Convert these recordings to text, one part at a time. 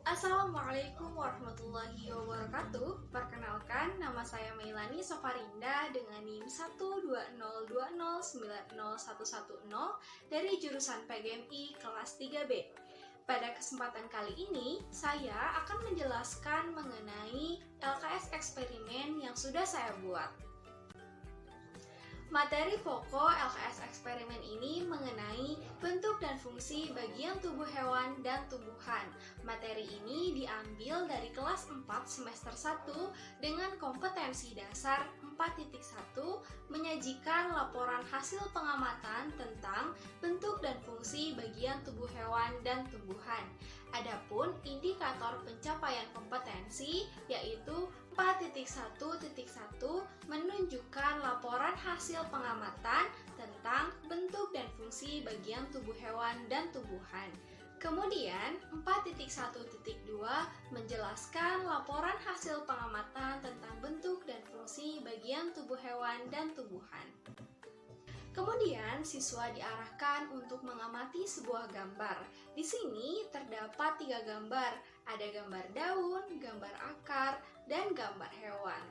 Assalamualaikum warahmatullahi wabarakatuh. Perkenalkan, nama saya Meilani Sofarinda dengan NIM 120209010 dari jurusan PGMI kelas 3B. Pada kesempatan kali ini, saya akan menjelaskan mengenai LKS eksperimen yang sudah saya buat. Materi pokok LKS eksperimen ini mengenai bentuk dan fungsi bagian tubuh hewan dan tumbuhan. Materi ini diambil dari kelas 4 semester 1 dengan kompetensi dasar 4.1 menyajikan laporan hasil pengamatan tentang bentuk dan fungsi bagian tubuh hewan dan tumbuhan. Adapun indikator pencapaian kompetensi yaitu 4.1.1 menunjukkan laporan hasil pengamatan tentang bentuk dan fungsi bagian tubuh hewan dan tumbuhan. Kemudian 4.1.2 menjelaskan laporan hasil pengamatan tentang bentuk dan fungsi bagian tubuh hewan dan tumbuhan. Kemudian, siswa diarahkan untuk mengamati sebuah gambar. Di sini terdapat 3 gambar. Ada gambar daun, gambar akar, dan gambar hewan.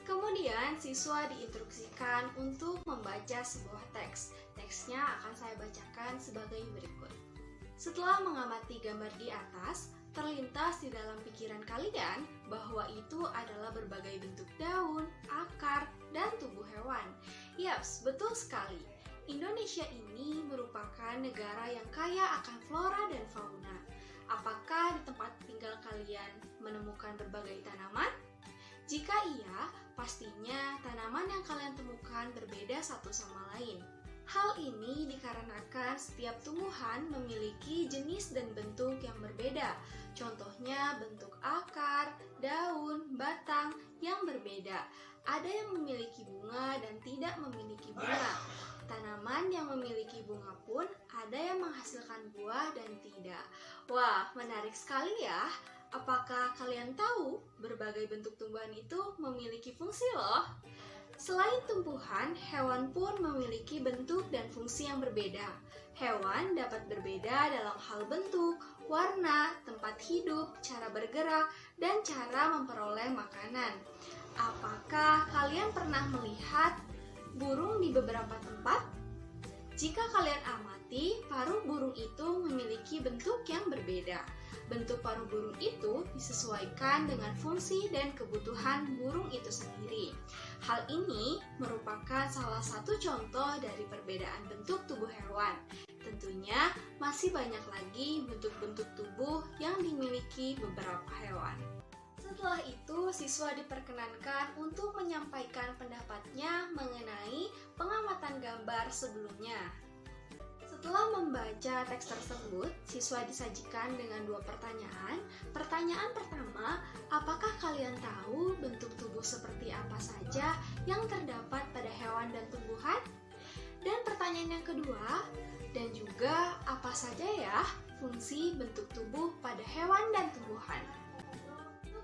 Kemudian, siswa diinstruksikan untuk membaca sebuah teks. Teksnya akan saya bacakan sebagai berikut. Setelah mengamati gambar di atas, terlintas di dalam pikiran kalian bahwa itu adalah berbagai bentuk daun, akar, dan tubuh hewan. Yaps, betul sekali. Indonesia ini merupakan negara yang kaya akan flora dan fauna. Apakah di tempat tinggal kalian menemukan berbagai tanaman? Jika iya, pastinya tanaman yang kalian temukan berbeda satu sama lain. Hal ini dikarenakan setiap tumbuhan memiliki jenis dan bentuk yang berbeda. Contohnya bentuk akar, daun, batang yang berbeda. Ada yang memiliki bunga dan tidak memiliki bunga. Tanaman yang memiliki bunga pun ada yang menghasilkan buah dan tidak. Wah, menarik sekali ya. Apakah kalian tahu berbagai bentuk tumbuhan itu memiliki fungsi loh? Selain tumbuhan, hewan pun memiliki bentuk dan fungsi yang berbeda. Hewan dapat berbeda dalam hal bentuk, warna, tempat hidup, cara bergerak, dan cara memperoleh makanan. Apakah kalian pernah melihat burung di beberapa tempat? Jika kalian amati, paruh burung itu memiliki bentuk yang berbeda. Bentuk paruh burung itu disesuaikan dengan fungsi dan kebutuhan burung itu sendiri. Hal ini merupakan salah satu contoh dari perbedaan bentuk tubuh hewan. Tentunya masih banyak lagi bentuk-bentuk tubuh yang dimiliki beberapa hewan. Setelah itu, siswa diperkenankan untuk menyampaikan pendapatnya mengenai pengamatan gambar sebelumnya. Setelah membaca teks tersebut, siswa disajikan dengan 2 pertanyaan. Pertanyaan pertama, apakah kalian tahu bentuk tubuh seperti apa saja yang terdapat pada hewan dan tumbuhan? Dan pertanyaan yang kedua, dan juga apa saja ya fungsi bentuk tubuh pada hewan dan tumbuhan?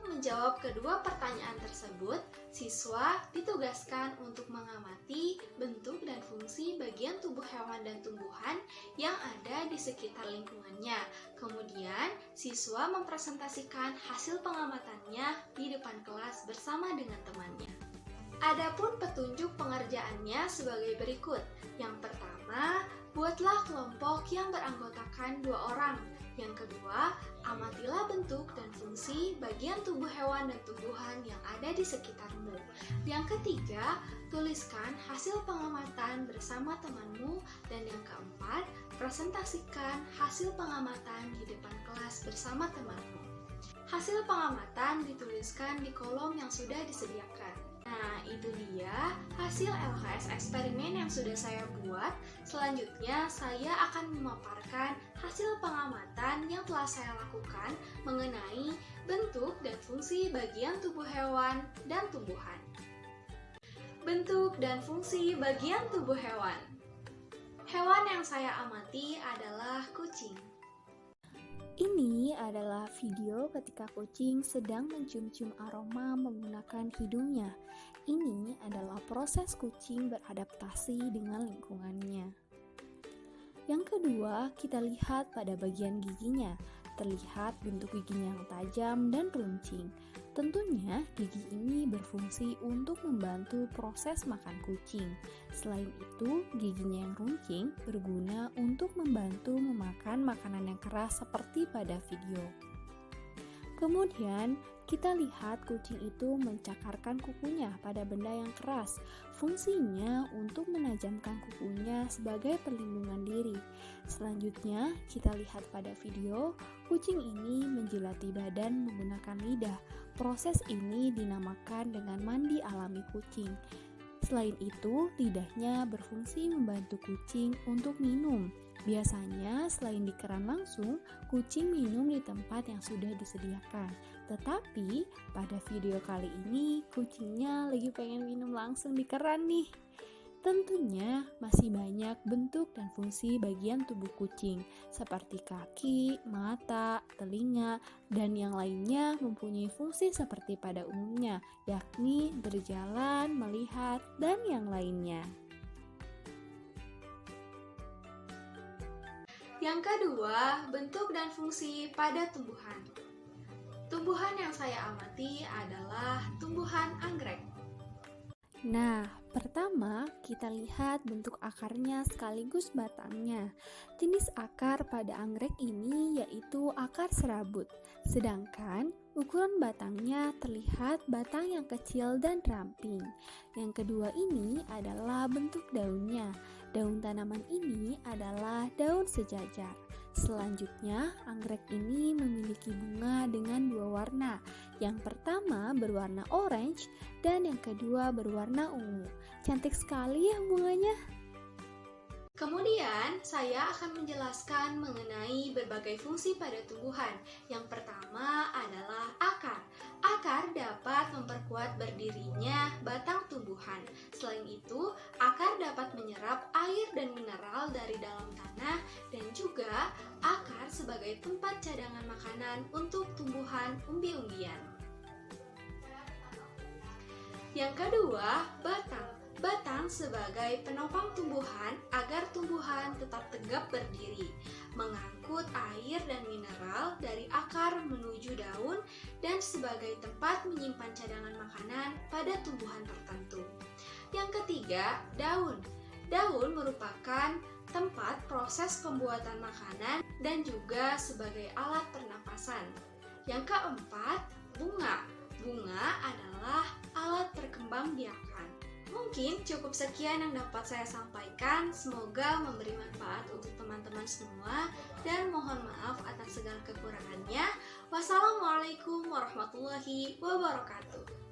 Menjawab kedua pertanyaan tersebut, siswa ditugaskan untuk mengamati bentuk dan fungsi bagian tubuh hewan dan tumbuhan yang ada di sekitar lingkungannya. Kemudian, siswa mempresentasikan hasil pengamatannya di depan kelas bersama dengan temannya. Adapun petunjuk pengerjaannya sebagai berikut. Yang pertama, buatlah kelompok yang beranggotakan 2 orang. Yang kedua, amatilah bentuk dan fungsi bagian tubuh hewan dan tumbuhan yang ada di sekitarmu. Yang ketiga, tuliskan hasil pengamatan bersama temanmu. Dan yang keempat, presentasikan hasil pengamatan di depan kelas bersama temanmu. Hasil pengamatan dituliskan di kolom yang sudah disediakan. Nah, itu dia hasil LKS eksperimen yang sudah saya buat. Selanjutnya, saya akan memaparkan hasil pengamatan yang telah saya lakukan mengenai bentuk dan fungsi bagian tubuh hewan dan tumbuhan. Bentuk dan fungsi bagian tubuh hewan. Hewan yang saya amati adalah kucing. Ini adalah video ketika kucing sedang mencium-cium aroma menggunakan hidungnya. Ini adalah proses kucing beradaptasi dengan lingkungannya. Yang kedua, kita lihat pada bagian giginya. terlihat bentuk giginya yang tajam dan runcing. Tentunya gigi ini berfungsi untuk membantu proses makan kucing. Selain itu, giginya yang runcing berguna untuk membantu memakan makanan yang keras seperti pada video. Kemudian, kita lihat kucing itu mencakarkan kukunya pada benda yang keras. Fungsinya untuk menajamkan kukunya sebagai perlindungan diri. Selanjutnya, kita lihat pada video, kucing ini menjilati badan menggunakan lidah. Proses ini dinamakan dengan mandi alami kucing. Selain itu, lidahnya berfungsi membantu kucing untuk minum. Biasanya, selain di keran langsung, kucing minum di tempat yang sudah disediakan. Tetapi, pada video kali ini, kucingnya lagi pengen minum langsung di keran nih. Tentunya, masih banyak bentuk dan fungsi bagian tubuh kucing, seperti kaki, mata, telinga, dan yang lainnya mempunyai fungsi seperti pada umumnya, yakni berjalan, melihat, dan yang lainnya. Yang kedua, bentuk dan fungsi pada tumbuhan. Tumbuhan yang saya amati adalah tumbuhan anggrek. Nah, pertama kita lihat bentuk akarnya sekaligus batangnya. Jenis akar pada anggrek ini yaitu akar serabut. Sedangkan ukuran batangnya terlihat batang yang kecil dan ramping. Yang kedua ini adalah bentuk daunnya. Daun tanaman ini adalah daun sejajar. Selanjutnya, anggrek ini memiliki bunga dengan dua warna. Yang pertama berwarna orange dan yang kedua berwarna ungu. Cantik sekali ya bunganya. Kemudian, saya akan menjelaskan mengenai berbagai fungsi pada tumbuhan. Yang pertama adalah akar. Akar dapat memperkuat berdirinya batang tumbuhan. Selain itu, akar dapat menyerap air dan mineral dari dalam tanah dan juga akar sebagai tempat cadangan makanan untuk tumbuhan umbi-umbian. Yang kedua, batang. Batang sebagai penopang tumbuhan agar tumbuhan tetap tegap berdiri, mengangkut air dan mineral dari akar menuju daun dan sebagai tempat menyimpan cadangan makanan pada tumbuhan tertentu. Yang ketiga, daun. Daun merupakan tempat proses pembuatan makanan dan juga sebagai alat pernapasan. Yang keempat, bunga. Bunga adalah alat perkembangbiakan. Mungkin cukup sekian yang dapat saya sampaikan. Semoga memberi manfaat untuk teman-teman semua dan mohon maaf atas segala kekurangannya. Wassalamualaikum warahmatullahi wabarakatuh.